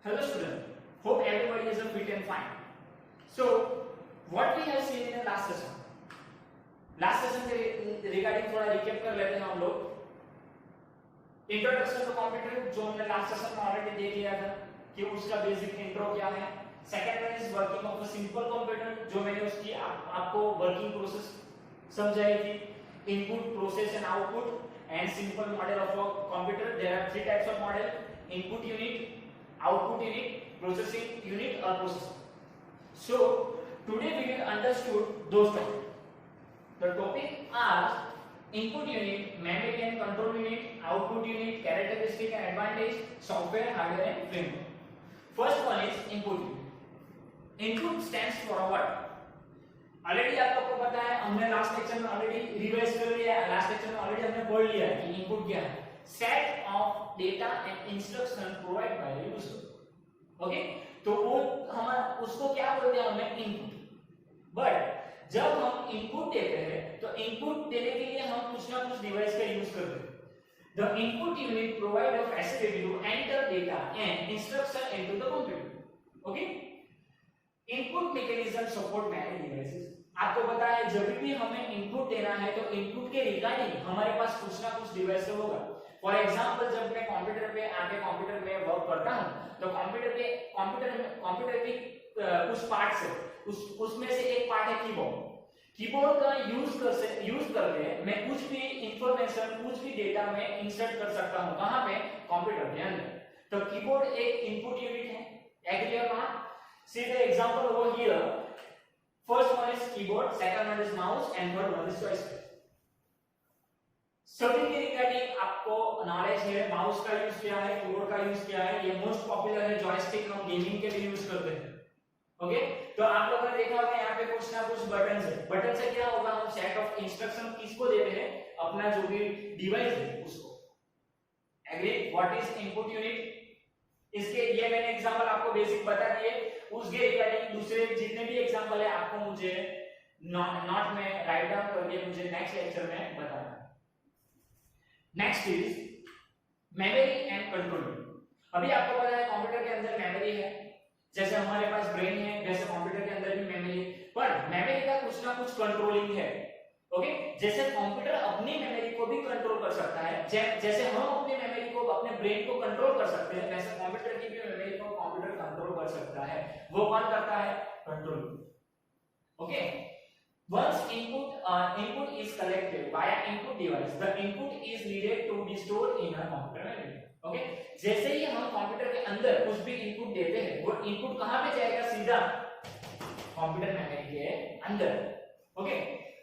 Hello student, hope everybody is fit and fine. So what we have seen in the last session के regarding थोड़ा recap कर लेते हैं हम लोग। इंट्रोडक्शन टू कंप्यूटर जो हमने लास्ट सेशन में ऑलरेडी देख लिया था कि उसका बेसिक इंट्रो क्या है। Second one is working of a simple computer जो मैंने उसकी आपको वर्किंग प्रोसेस समझाई थी, input process and output and simple model of a computer. There are three types of model, input unit, output unit, processing unit or processor. So today we will understood those topics. The topic are input unit, memory and control unit, output unit, characteristic and advantage, software, hardware and framework. First one is input unit. Input stands for what? Already आप लोगों को पता है, हमने last lecture में already revise कर लिया है। लास्ट लेक्चर में ऑलरेडी हमने पढ़ लिया है कि इनपुट क्या है। Set of data and instruction provide by the user. Okay, तो वो हम उसको क्या बोलते हैं हमें इनपुट। बट जब हम इनपुट देते हैं तो इनपुट देने के लिए हम कुछ ना कुछ डिवाइस का यूज करते हैं। The input unit provide a facility to enter data and instruction into the computer. Okay, input mechanism support many devices. आपको पता है जब भी हमें इनपुट देना है तो इनपुट के रिगार्डिंग हमारे पास कुछ ना कुछ डिवाइस होगा। फॉर एग्जांपल जब मैं कंप्यूटर पे आके कंप्यूटर में वर्क करता हूं तो कंप्यूटर के कुछ पार्ट्स है, उसमें से एक पार्ट है कीबोर्ड। कीबोर्ड का यूज करके मैं कुछ भी इंफॉर्मेशन, कुछ भी डेटा में इंसर्ट कर सकता हूं। कहां पे? कंप्यूटर के अंदर। तो कीबोर्ड एक इनपुट यूनिट है। एग्री और not? See the example over here. First one is keyboard, second one is mouse, and third one is joystick. सभी के रिगार्डिंग आपको नॉलेज है। माउस का यूज किया है, कीबोर्ड का यूज किया है, ये मोस्ट पॉपुलर है। जॉयस्टिक हम गेमिंग के लिए यूज करते हैं। ओके, तो आप लोगों ने देखा होगा यहाँ पे कुछ ना कुछ बटन है। बटन से क्या होगा, हम सेट ऑफ इंस्ट्रक्शन किसको दे रहे हैं? अपना जो भी डिवाइस है उसको। Agree? What is input unit? इसके ये मैंने एग्जांपल आपको बेसिक बता दिए। उसके रिगार्डिंग दूसरे जितने भी एग्जांपल है आपको मुझे नोट में राइट डाउन करके मुझे नेक्स्ट लेक्चर में बताना है। Next is memory and control. अभी आपको पता है कंप्यूटर के अंदर मेमोरी है, जैसे हमारे पास ब्रेन है वैसे कंप्यूटर के अंदर भी मेमोरी है। पर मेमोरी का कुछ ना कुछ कंट्रोलिंग है। ओके, जैसे कंप्यूटर अपनी मेमोरी को भी कंट्रोल कर सकता है, जैसे हम अपनी मेमोरी को, अपने ब्रेन को कंट्रोल कर सकते हैं, वैसे कंप्यूटर की भी मेमोरी को कंप्यूटर कंट्रोल कर सकता है। वो कौन करता है? Control. Okay, once input is collected via input device, the input is needed to be stored in a computer memory. Okay, जैसे ही हम कंप्यूटर के अंदर कुछ भी इनपुट देते हैं वो इनपुट कहां पे जाएगा? सीधा कंप्यूटर मेमोरी के अंदर। Okay,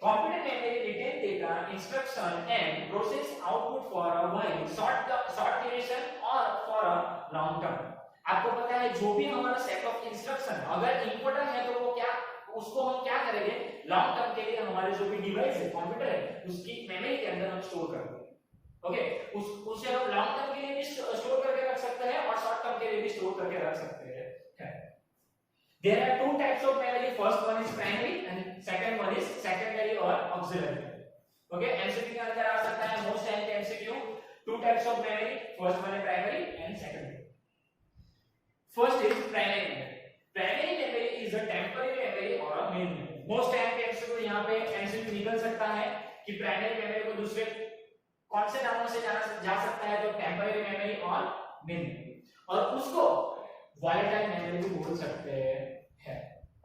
computer memory retain data, instruction and process output for a while short duration or for a long term. आपको पता है जो भी हमारा सेट ऑफ इंस्ट्रक्शन अगर इंपॉर्टेंट है तो वो क्या, उसको हम क्या करेंगे? लॉन्ग टर्म के लिए हमारे जो भी डिवाइस है, कंप्यूटर है, उसकी मेमोरी के अंदर हम स्टोर करेंगे। ओके, उसे हम लॉन्ग टर्म के लिए भी स्टोर करके रख सकते हैं और शॉर्ट टर्म के लिए भी स्टोर करके रख सकते हैं। There are two types of memory. First one is primary and second one is secondary or auxiliary. Okay, MCQ के अंदर आ सकता है most time के MCQ। Two types of memory. First one is primary and secondary. First is primary memory. Primary memory is a temporary memory or a main memory. Most time के MCQ यहाँ पे MCQ निकल सकता है कि primary memory को दूसरे कौन से नामों से जा सकता है? तो temporary memory और main memory, और उसको volatile memory भी बोल सकते हैं।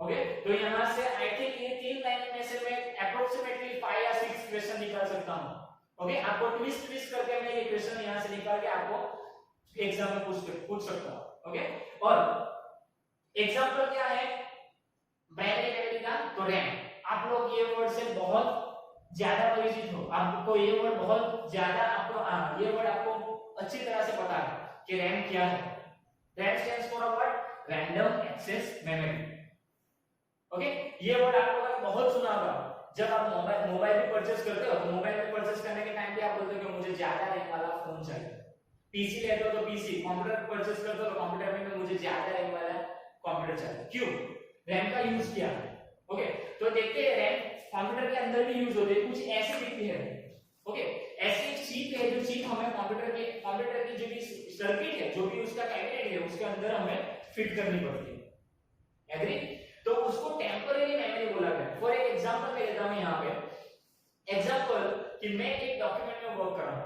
ओके, तो यहां से आई थिंक ये तीन लाइन में से मैं अप्रोक्सीमेटली 5 या 6 क्वेश्चन निकाल सकता हूं। ओके, आपको ट्विस्ट करके मैं ये क्वेश्चन यहां से निकाल के आपको एग्जाम में पूछ सकता हूं। ओके, और एग्जांपल क्या है मेमोरी का? तो रैम। आप लोग ये वर्ड से बहुत ज्यादा परिचित हो, आपको ये वर्ड बहुत ज्यादा आपको ये वर्ड आपको अच्छी तरह से पता है कि रैम क्या है। RAM stands for what? Random access memory. Okay, ये वर्ड आप लोगों ने बहुत सुना होगा। जब आप मोबाइल भी परचेस करते हो तो मोबाइल भी परचेस करने के टाइम पे आप बोलते हो कि मुझे ज्यादा रैम वाला फोन चाहिए। पीसी लेते हो तो पीसी, कंप्यूटर परचेस करते हो तो कंप्यूटर में मुझे ज्यादा रैम वाला कंप्यूटर चाहिए। क्यों? रैम का यूज किया है। ओके, तो देखते हैं रैम कंप्यूटर के अंदर भी यूज होती है, कुछ ऐसी दिखती है। ओके, ऐसी एक चीप है जो चीप हमें कंप्यूटर की की जो भी सर्किट है, जो भी उसका कैबिनेट है, उसके अंदर हमें फिट करनी पड़ती है। एग्री? तो उसको टेम्पररी मेमोरी बोला गया। फॉर एक एग्जांपल मैं लेता हूं यहां पे एग्जांपल कि मैं एक डॉक्यूमेंट में वर्क कर रहा हूं।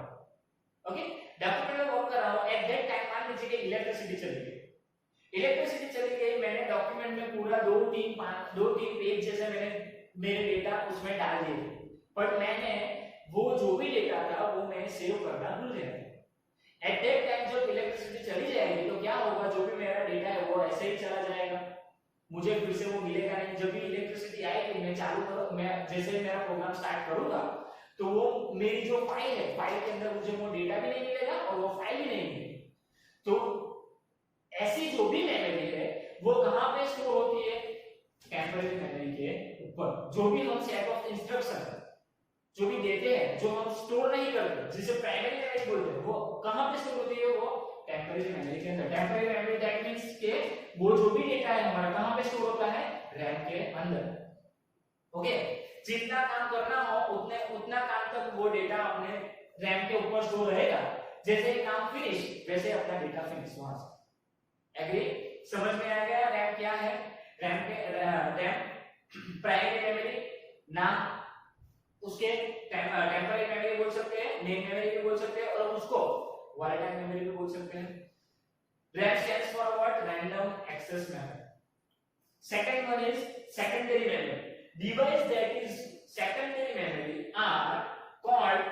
ओके, डॉक्यूमेंट में वर्क कर रहा हूं, एट दैट टाइम मान लीजिए कि इलेक्ट्रिसिटी चली गई। इलेक्ट्रिसिटी चली गई, मैंने डॉक्यूमेंट में पूरा 2-3 पेज जैसे मैंने मेरे डेटा उसमें डाल दिए, पर मैंने वो जो भी डेटा था वो मैंने सेव करना भूल गया। एट दैट टाइम जब इलेक्ट्रिसिटी चली जाएगी तो क्या होगा, जो भी मेरा डेटा है वो ऐसे ही चला जाएगा, मुझे फिर से वो मिलेगा नहीं। जब भी इलेक्ट्रिसिटी आएगी मैं चालू करूं, मैं जैसे मेरा प्रोग्राम स्टार्ट करूंगा तो वो मेरी जो फाइल है, फाइल के अंदर मुझे वो डेटा भी नहीं मिलेगा और वो फाइल भी नहीं मिलेगी। तो ऐसी जो भी मेमोरी है वो कहां पे स्टोर होती है? टेम्पररी मेमोरी के ऊपर। जो भी हम सेट ऑफ इंस्ट्रक्शन जो भी देते हैं, जो हम स्टोर नहीं करते, जिसे प्राइमरी मेमोरी बोलते हैं, वो कहां पे स्टोर होती है? वो टेम्पररी मेमोरी के अंदर। टेम्पररी मेमोरी दैट मींस के वो जो भी डेटा है हमारा कहां पे स्टोर होता है? रैम के अंदर। ओके, जितना काम करना हो उतना काम तक वो डेटा अपने रैम के ऊपर स्टोर रहेगा। जैसे ही काम फिनिश वैसे अपना डेटा फिनिश वहां से। एग्री? समझ में आ गया रैम क्या है? रैम प्राइमरी मेमोरी नाम उसके टेम्पररी मेमोरी बोल सकते हैं, मेन मेमोरी भी बोल सकते हैं, और उसको वॉलेटाइल मेमोरी भी बोल सकते हैं। RAM stands for what? Random access memory. Second one is secondary memory. Device that is secondary memory are called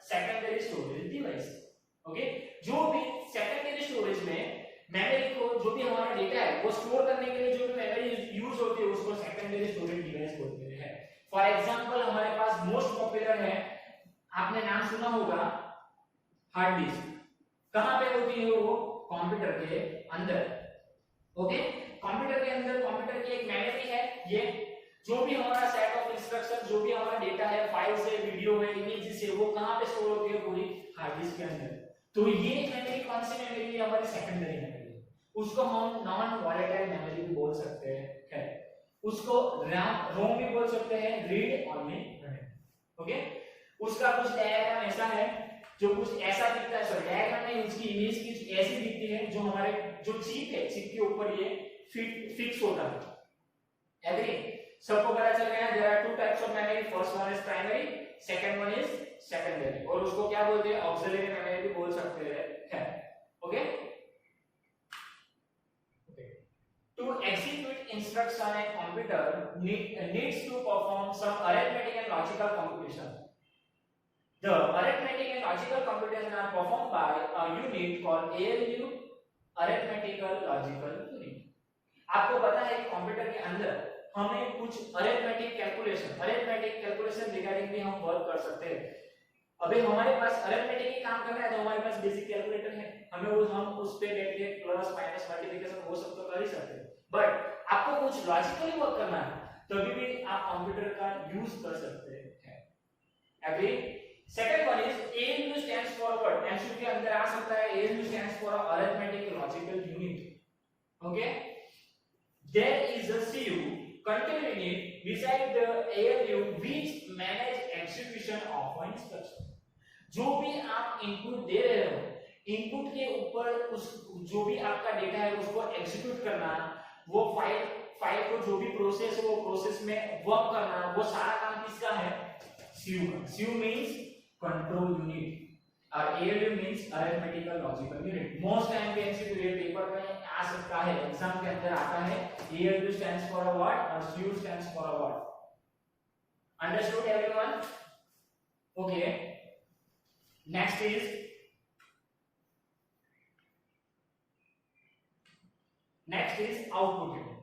secondary storage device. Okay? जो भी secondary storage में मेमोरी को, जो भी हमारा डेटा है वो स्टोर करने के लिए जो भी मेमोरी यूज होती है उसको सेकेंडरी स्टोरेज डिवाइस बोलते हैं। फॉर एग्जांपल हमारे पास मोस्ट पॉपुलर है, आपने नाम सुना होगा हार्ड डिस्क। कहां पे होती है वो? कंप्यूटर के अंदर। ओके, कंप्यूटर के अंदर कंप्यूटर की एक मेमोरी है। ये जो भी हमारा सेट ऑफ इंस्ट्रक्शन, जो भी हमारा डेटा है, फाइल्स है, वीडियो है, इमेजेस है, वो कहां पे स्टोर होती है? पूरी हार्ड डिस्क के अंदर। तो ये मेमोरी कौन सी मेमोरी है? हमारी सेकेंडरी मेमोरी। उसको हम नॉन वॉलेटाइल मेमोरी भी बोल सकते हैं। उसको रोम भी बोल सकते हैं, रीड ओनली मेमोरी। ओके, उसका कुछ डायग्राम ऐसा है, जो कुछ ऐसा दिखता है, सॉरी डायग्राम नहीं, उसकी इमेज की ऐसी दिखती है, जो हमारे जो चिप है, चिप के ऊपर ये फिक्स होता है। एग्री? सबको पता चल गया? There are two types of memory, first one is primary, second one is secondary, और उसको क्या बोलते हैं? ऑक्सिलरी मेमोरी भी बोल सकते हैं। Okay, to execute instruction a computer needs to perform some arithmetic and logical computation. The arithmetic and logical computation are performed by a unit called ALU, arithmetical logical unit. आपको पता है कि computer के अंदर हमें कुछ अरिथमेटिक कैलकुलेशन रिगार्डिंग भी हम वर्क कर सकते हैं। अभी हमारे पास अरिथमेटिक ही काम करना है तो हमारे पास बेसिक कैलकुलेटर है, हम उस पे बैठ के प्लस माइनस मल्टीप्लिकेशन वो सब तो कर ही सकते हैं। बट आपको कुछ लॉजिकली वर्क करना है तभी भी आप कंप्यूटर का यूज कर सकते हैं। Agree? Second one is ALU stands for what? MCQ के अंदर आ सकता है, ALU stands for arithmetic logical unit. Okay, there is a CU contained in it beside the ALU which manage execution of an instruction. जो भी आप input दे रहे हो, इनपुट के ऊपर उस जो भी आपका डेटा है उसको एग्जीक्यूट करना, वो फाइल को जो भी प्रोसेस है वो प्रोसेस में वर्क करना, वो सारा काम किसका है? CU का। CU मींस कंट्रोल यूनिट और ALU means arithmetical logical unit. Most time पे एमसीक्यू पेपर में आ सकता है, एग्जाम के अंदर आता है। ALU स्टैंड्स फॉर व्हाट और CU stands for what? Understood everyone? Okay, next is output unit.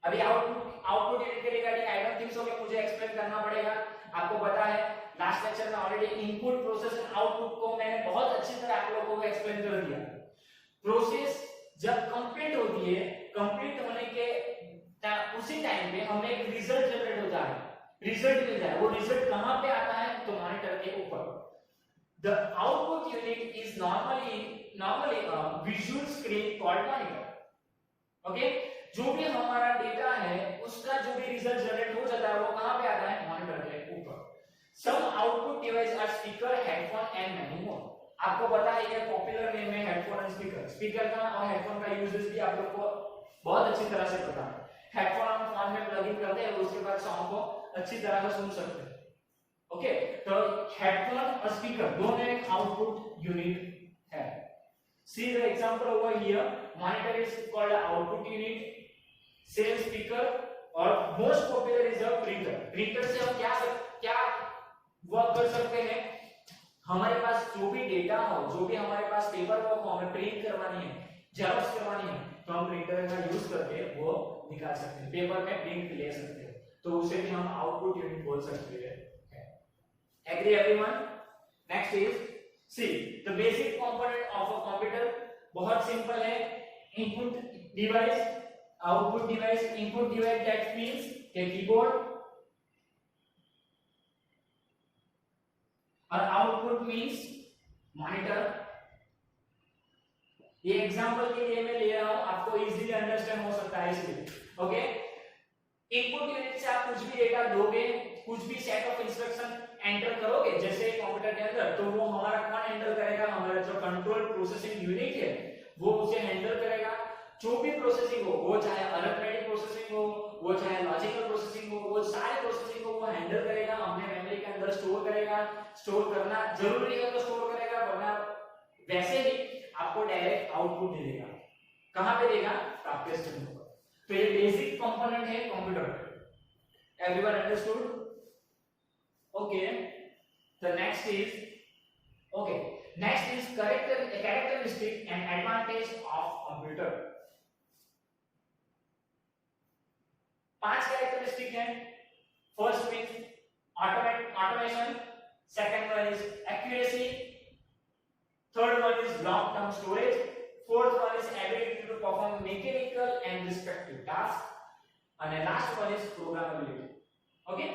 अभी आउटपुट यूनिट के regarding I don't think so कि मुझे एक्सप्लेन करना पड़ेगा, आपको पता है। लास्ट लेक्चर में already input, process and output को मैंने बहुत अच्छी तरह आप लोगों को एक्सप्लेन कर दिया। प्रोसेस जब कंप्लीट होती है, कंप्लीट होने के उसी टाइम पे हमें एक रिजल्ट जनरेट होता है, रिजल्ट मिलता है। वो रिजल्ट कहां पे आता है? तो मॉनिटर के ऊपर। The output unit is normally a visual screen called monitor. Okay? जो भी हमारा डेटा है उसका जो भी रिजल्ट जनरेट हो जाता है वो कहां पे आता है? मॉनिटर के ऊपर। Some output devices are speaker, headphone and many more. आपको पता है ये पॉपुलर नेम है हेडफोन एंड स्पीकर। स्पीकर का और हेडफोन का यूजेस भी आप लोग को बहुत अच्छी तरह से पता है। हेडफोन हम फोन में प्लग इन करते हैं, उसके बाद सॉन्ग को अच्छी तरह से सुन सकते हैं। ओके, तो हेडफोन और स्पीकर दोनों एक आउटपुट यूनिट है। See the example over here. Monitor is called output unit. Same speaker और most popular is a printer. Printer से हम क्या वर्क कर सकते हैं? हमारे पास जो भी डेटा हो, जो भी हमारे पास पेपर वर्क हो, हमें प्रिंट करवानी है, जेरॉक्स करवानी है, तो हम प्रिंटर का यूज करके वो निकाल सकते हैं, पेपर में प्रिंट ले सकते हैं, तो उसे भी हम आउटपुट यूनिट बोल सकते हैं। Agree everyone? Next is see the basic component of a computer. बहुत सिंपल है। Input device, output device. Input device that means a keyboard और output means monitor. ये एग्जांपल के लिए मैं ले रहा हूं, आपको इजीली अंडरस्टैंड हो सकता है इसलिए। ओके, इनपुट यूनिट से आप कुछ भी डेटा दोगे, कुछ भी सेट ऑफ इंस्ट्रक्शन एंटर करोगे जैसे कंप्यूटर के अंदर, तो वो हमारा कौन हैंडल करेगा? हमारा जो कंट्रोल प्रोसेसिंग यूनिट है वो उसे हैंडल करेगा। जो भी प्रोसेसिंग हो, वो चाहे अरिथमेटिक प्रोसेसिंग हो, वो चाहे लॉजिकल प्रोसेसिंग हो, वो सारे प्रोसेसिंग को वो हैंडल करेगा, अपने मेमोरी के अंदर स्टोर करेगा। स्टोर करना जरूरी है तो स्टोर करेगा, वरना वैसे ही आपको डायरेक्ट आउटपुट दे देगा। कहां पे देगा? आपके सिस्टम पर। तो ये बेसिक कंपोनेंट है computer. Everyone understood? Okay, the next is characteristic and advantage of computer. 5 characteristic हैं। First means automation, second one is accuracy, third one is long term storage, fourth one is ability to perform mechanical and respective tasks, and the last one is programmability. Okay,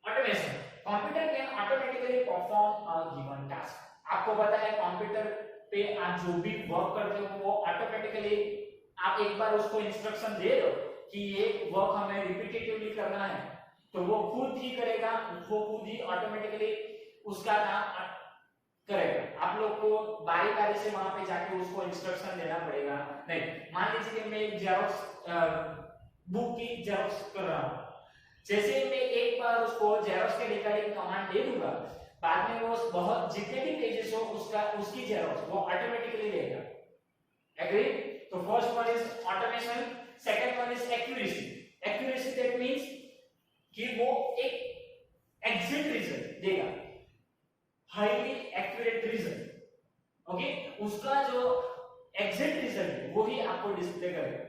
automation. Computer can automatically perform a given task. आपको पता है computer पे आप जो भी work करते हो वो ऑटोमेटिकली आप एक बार उसको इंस्ट्रक्शन दे दो कि ये वर्क हमें रिपीटेटिवली करना है, तो वो खुद ही करेगा, वो खुद ही ऑटोमेटिकली उसका काम करेगा। आप लोग को बारी बारी से वहां पे जाके उसको इंस्ट्रक्शन देना पड़ेगा नहीं। मान लीजिए कि मैं एक जेरॉक्स बुक की जेरॉक्स कर रहा हूं, जैसे ही मैं एक बार उसको जेरॉक्स के रिगार्डिंग कमांड दे दूंगा, बाद में वो बहुत जितने भी पेजेस हो उसकी जेरॉक्स वो ऑटोमेटिकली लेगा। एग्री? तो first one is automation, second one is accuracy. Accuracy that means कि वो एक एग्जैक्ट रिजल्ट देगा, हाईली एक्यूरेट रिजल्ट। ओके, उसका जो एग्जैक्ट रिजल्ट है वो ही आपको डिस्प्ले करेगा।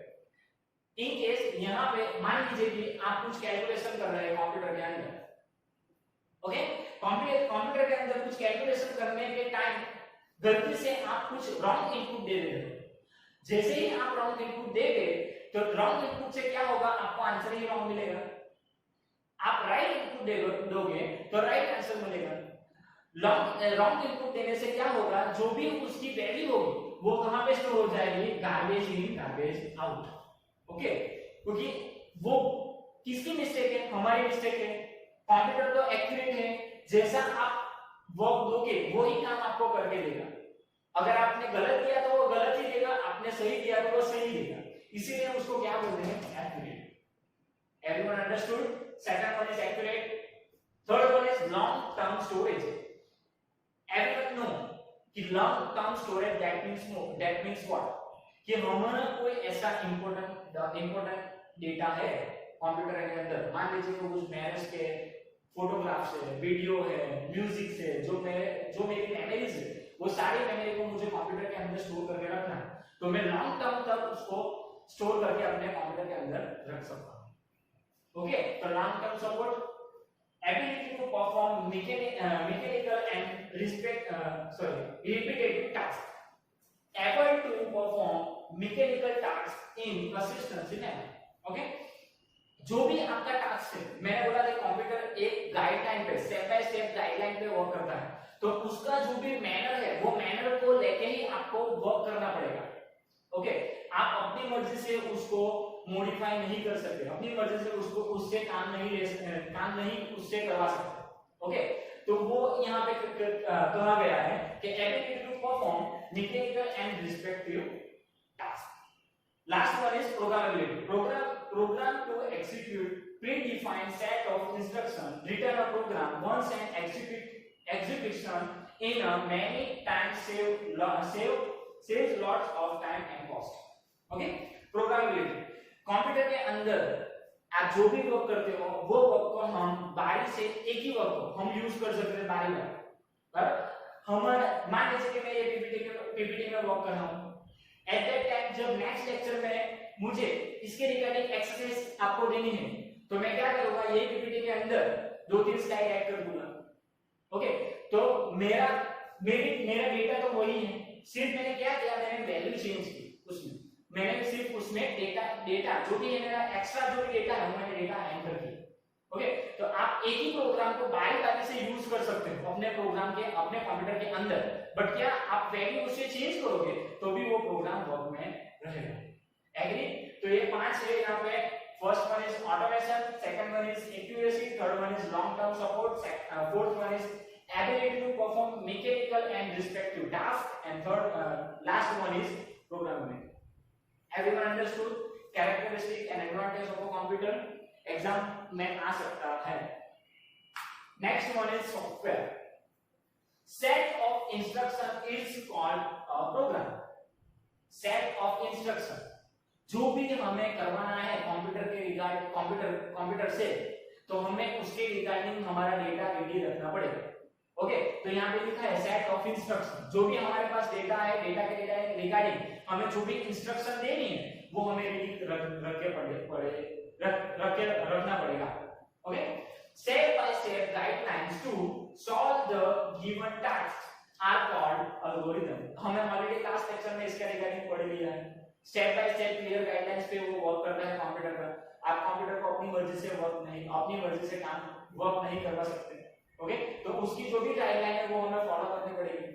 इन केस यहाँ पे मान लीजिए कि आप कुछ कैलकुलेशन कर रहे हैं कंप्यूटर के अंदर, ओके, कंप्यूटर के अंदर कुछ कैलकुलेशन करने के टाइम गलती से आप कुछ रॉन्ग इनपुट दे देते हो। जैसे ही आप रॉन्ग इनपुट देंगे तो रॉन्ग इनपुट से क्या होगा? आपको आंसर ही रॉन्ग मिलेगा। आप राइट इनपुट दोगे तो राइट आंसर मिलेगा। रॉन्ग इनपुट देने से क्या होगा? जो भी उसकी वैल्यू होगी वो कहां पे स्टोर हो जाएगी? Garbage in garbage out. Okay, क्योंकि वो किसकी मिस्टेक है? हमारी मिस्टेक है। कंप्यूटर तो एक्यूरेट है, जैसा आप वर्क दोगे वो ही काम आपको करके देगा। अगर आपने गलत दिया तो वो गलत ही देगा, आपने सही दिया तो वो सही देगा। इसीलिए उसको क्या बोलते हैं? Accurate. Everyone understood? Second one is accurate, third one is long term storage. Everyone know कि long term storage that means what? कि हमारा कोई ऐसा इंपॉर्टेंट डेटा है कंप्यूटर के अंदर, मान लीजिए कि कुछ मैरिज के फोटोग्राफ्स है, वीडियो है, म्यूजिक से, जो मेरी मेमोरीज है, वो सारी मेमोरी को मुझे कंप्यूटर के अंदर स्टोर करके रखना है, तो मैं लॉन्ग टर्म तक उसको स्टोर करके अपने कंप्यूटर के अंदर रख सकता हूं। ओके, तो long term support ability to perform mechanical and repetitive tasks, able to perform mechanical tasks in consistency manner. Okay, जो भी आपका टास्क है, मैंने बोला था कंप्यूटर एक गाइडलाइन पे, स्टेप बाय स्टेप गाइडलाइन पे वर्क करता है, तो उसका जो भी मैनर है वो मैनर को लेके ही आपको वर्क करना पड़ेगा। ओके, आप अपनी मर्जी से उसको मॉडिफाई नहीं कर सकते, अपनी मर्जी से उसको उससे काम नहीं उससे करवा सकते। ओके, तो वो यहाँ पे कहा गया है कि ability to perform mechanical and respective task. Last one is programmability. program to execute predefined set of instructions, return a program once and execution in a many times saves lots of time and cost. Okay, programmability, computer के अंदर आप जो भी work करते हो वो work को हम बारी से एक ही वर्क को हम यूज कर सकते हैं बारी बारी। पर हमारा मान लीजिए कि मैं ये पीपीटी में वर्क कर रहा हूँ, एट दैट टाइम जब नेक्स्ट लेक्चर में मुझे इसके रिगार्डिंग एक्सरसाइज आपको देनी है तो मैं क्या करूंगा, ये पीपीटी के अंदर 2-3 स्लाइड ऐड कर दूंगा। ओके, तो मेरा डेटा तो वही है, सिर्फ मैंने क्या किया, मैंने वैल्यू चेंज की उसमें, मैंने सिर्फ उसमें डेटा जो भी है मेरा एक्स्ट्रा जो भी डेटा है मैंने डेटा एंटर किया। ओके, तो आप एक ही प्रोग्राम को बारी से यूज कर सकते हो अपने प्रोग्राम के अपने कंप्यूटर के अंदर, बट क्या आप वैल्यू उससे चेंज करोगे तो भी वो प्रोग्राम वर्क में रहेगा। एग्री? तो ये 5 है यहाँ पे। First one is automation, second one is accuracy, third one is long term support, fourth one is ability to perform mechanical and respective tasks, and last one is programmability. Everyone understood characteristic and advantage of a computer? Exam में आ सकता है। Next one is software. Set of instruction is called a program. Set of instruction जो भी हमें करवाना है computer के रिगार्ड कंप्यूटर से, तो हमें उसके रिगार्डिंग हमारा डेटा रेडी रखना पड़ेगा। ओके, तो यहाँ पे लिखा है सेट ऑफ इंस्ट्रक्शन, जो भी हमारे पास डेटा है, डेटा के रिगार्डिंग हमें जो भी इंस्ट्रक्शन देनी है वो हमें रेडी रखना पड़ेगा। Okay, step by step guidelines to solve the given task are called algorithm. हमने ऑलरेडी लास्ट लेक्चर में इसके रिगार्डिंग पढ़ लिया है। Step by step clear guidelines पे वो वर्क करता है कंप्यूटर का। आप कंप्यूटर को अपनी मर्जी से अपनी मर्जी से काम वर्क नहीं करवा सकते। ओके, तो उसकी जो भी गाइडलाइन है वो हमें फॉलो करनी पड़ेगी।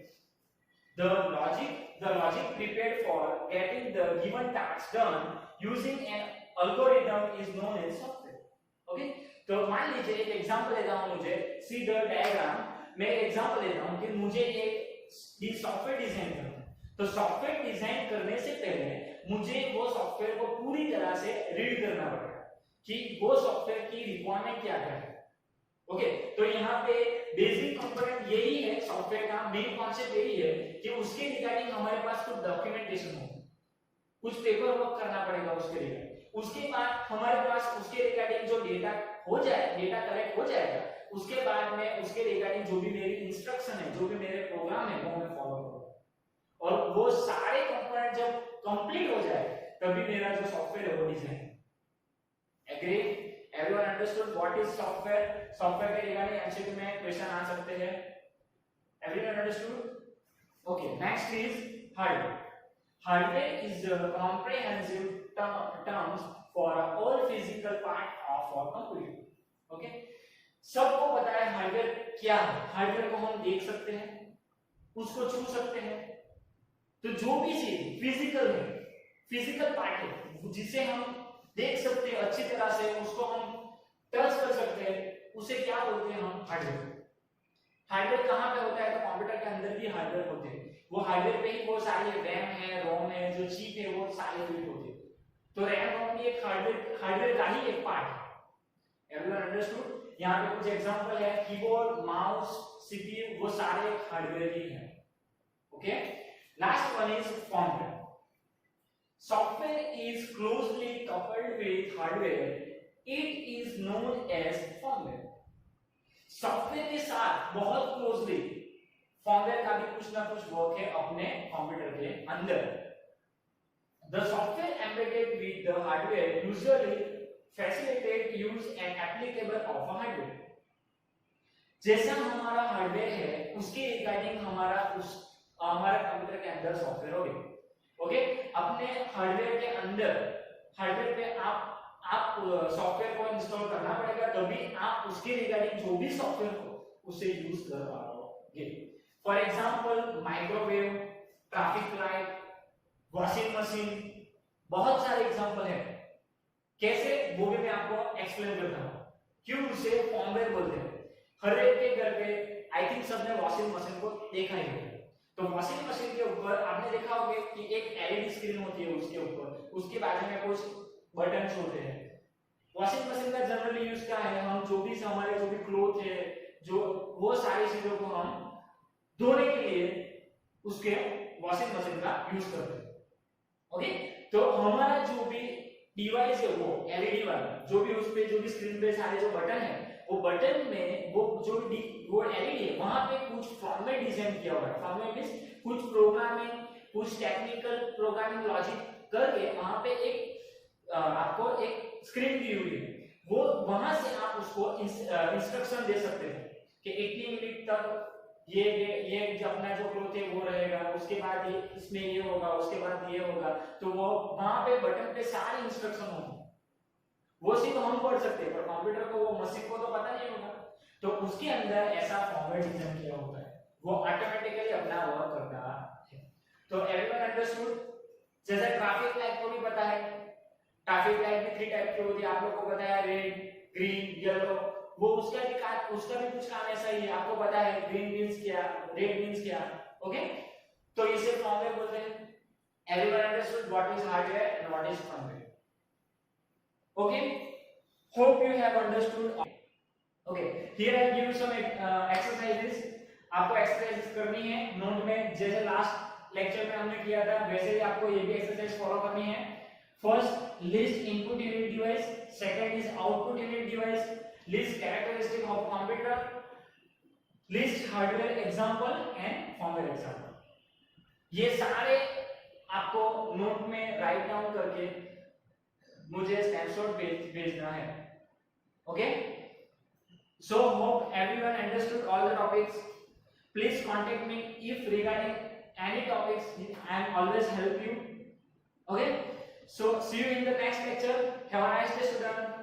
The logic prepared for getting the given task done using an algorithm is known as software. Okay, तो मान लीजिए एक एग्जांपल लेता हूं, मुझे सी द डायग्राम मैं एग्जांपल लेता हूं कि मुझे एक सॉफ्टवेयर डिजाइन करना है। तो सॉफ्टवेयर डिजाइन करने से पहले मुझे वो सॉफ्टवेयर को पूरी तरह से रीड करना पड़ेगा कि वो सॉफ्टवेयर की रिक्वायरमेंट क्या है। ओके, तो यहाँ पे बेसिक कंपोनेंट यही है, सॉफ्टवेयर का मेन कॉन्सेप्ट यही है कि उसके रिगार्डिंग हमारे पास कुछ डॉक्यूमेंटेशन हो, कुछ पेपर वर्क करना पड़ेगा उसके रिगार्डिंग। उसके बाद हमारे पास उसके रिगार्डिंग जो डेटा हो जाए, डेटा कलेक्ट हो जाएगा, उसके बाद में उसके रिगार्डिंग जो भी मेरी इंस्ट्रक्शन है, जो भी मेरे प्रोग्राम है वो मैं फॉलो करूंगा। और वो सारे कंपोनेंट जब कंप्लीट हो जाए तभी मेरा जो सॉफ्टवेयर है वो design. Agree? Everyone understood what is software? Software के रिगार्डिंग एमसीक्यू में क्वेश्चन आ सकते हैं। Everyone understood? Okay, next is hardware. Hardware is a comprehensive terms for all physical part of our computer. Okay? सबको पता है हार्डवेयर क्या है। हार्डवेयर को हम देख सकते हैं, उसको छू सकते हैं। तो जो भी चीज फिजिकल है, फिजिकल पार्ट है, जिसे हम देख सकते हैं अच्छी तरह से, उसको हम टच कर सकते हैं, उसे क्या बोलते हैं हम? हार्डवेयर। हार्डवेयर कहाँ पे होता है? तो कंप्यूटर के अंदर भी हार्डवेयर होते हैं। वो हार्डवेयर पे ही वो सारी रैम है, रोम है, जो चिप है, वो सारे यूनिट होते हैं। तो रैम रोम भी एक हार्डवेयर का ही एक पार्ट है। Everyone understood? यहाँ पे कुछ एग्जांपल है, कीबोर्ड, माउस, सीपीयू, वो सारे हार्डवेयर ही हैं। Okay, last one is firmware. Software is closely coupled with hardware. It is known as firmware. Software के साथ बहुत क्लोजली फर्मवेयर का भी कुछ ना कुछ वर्क है अपने कंप्यूटर के अंदर। The software embedded with the hardware usually facilitate use and applicable of a hardware. जैसा हमारा हार्डवेयर है उसके रिगार्डिंग हमारा कंप्यूटर के अंदर सॉफ्टवेयर होगा। ओके, अपने हार्डवेयर के अंदर, हार्डवेयर पे आप सॉफ्टवेयर को इंस्टॉल करना पड़ेगा, तभी आप उसके रिगार्डिंग जो भी सॉफ्टवेयर हो उसे यूज कर पाओगे। For example microwave, traffic light, washing machine, बहुत सारे एग्जांपल हैं। कैसे वो भी मैं आपको एक्सप्लेन करता हूँ। क्यों उसे फर्मवेयर बोलते हैं? हर एक के घर पे आई थिंक सबने वॉशिंग मशीन को देखा ही होगा। तो वॉशिंग मशीन के ऊपर आपने देखा होगा कि एक एलईडी स्क्रीन होती है, उसके ऊपर उसके बाजू में कुछ बटन्स होते हैं। वॉशिंग मशीन का जनरली यूज क्या है, हम जो भी हमारे जो भी क्लोथ है, जो वो सारी चीजों को हम धोने के लिए उसके वॉशिंग मशीन का यूज करते हैं। ओके, तो हमारा जो भी डिवाइस है वो एलईडी वाला, जो भी उस पे जो भी स्क्रीन पे सारे जो बटन है, वो बटन में वो जो वो एलईडी है वहां पे कुछ फॉर्मेट डिजाइन किया हुआ है। फॉर्मेट मींस कुछ प्रोग्रामिंग, कुछ टेक्निकल प्रोग्रामिंग लॉजिक करके वहां पे एक आपको एक स्क्रीन दी हुई है, वो वहां से आप उसको इंस्ट्रक्शन दे सकते हैं कि इतनी मिनट तक ये जो अपना जो क्लोथ है वो रहेगा, उसके बाद ये इसमें ये होगा, उसके बाद ये होगा। तो वो वहां पे बटन पे सारे इंस्ट्रक्शन होंगे, वो सिर्फ हम पढ़ सकते हैं, पर कंप्यूटर को, वो मशीन को तो पता नहीं होगा। तो उसके अंदर ऐसा फॉर्मेट डिजाइन किया होता है, वो ऑटोमेटिकली अपना वर्क करता है। तो एवरीवन अंडरस्टूड? जैसे ट्रैफिक लाइट को भी पता है, ट्रैफिक लाइट भी 3 टाइप की होती है, आप लोगों को पता है, रेड, ग्रीन, येलो। वो उसका भी कुछ काम ऐसा ही है, आपको पता है ग्रीन मींस क्या, रेड मींस क्या। ओके, तो इसे फॉर्मवेयर बोलते हैं। Everyone understood what is hardware and what is firmware? Okay, hope you have understood. Okay, here I give you some exercises. आपको एक्सरसाइज करनी है नोट में, जैसे लास्ट लेक्चर में हमने किया था वैसे ही आपको ये भी एक्सरसाइज फॉलो करनी है। First, list input unit device, second is output unit device, list characteristic of computer, list hardware example and firmware example. ये सारे आपको नोट में राइट डाउन करके मुझे स्नैपशॉट भेजना है। Okay, so hope everyone understood all the topics. Please contact me if regarding any topics. I am always help you. Okay, so see you in the next lecture. Have a nice day, student.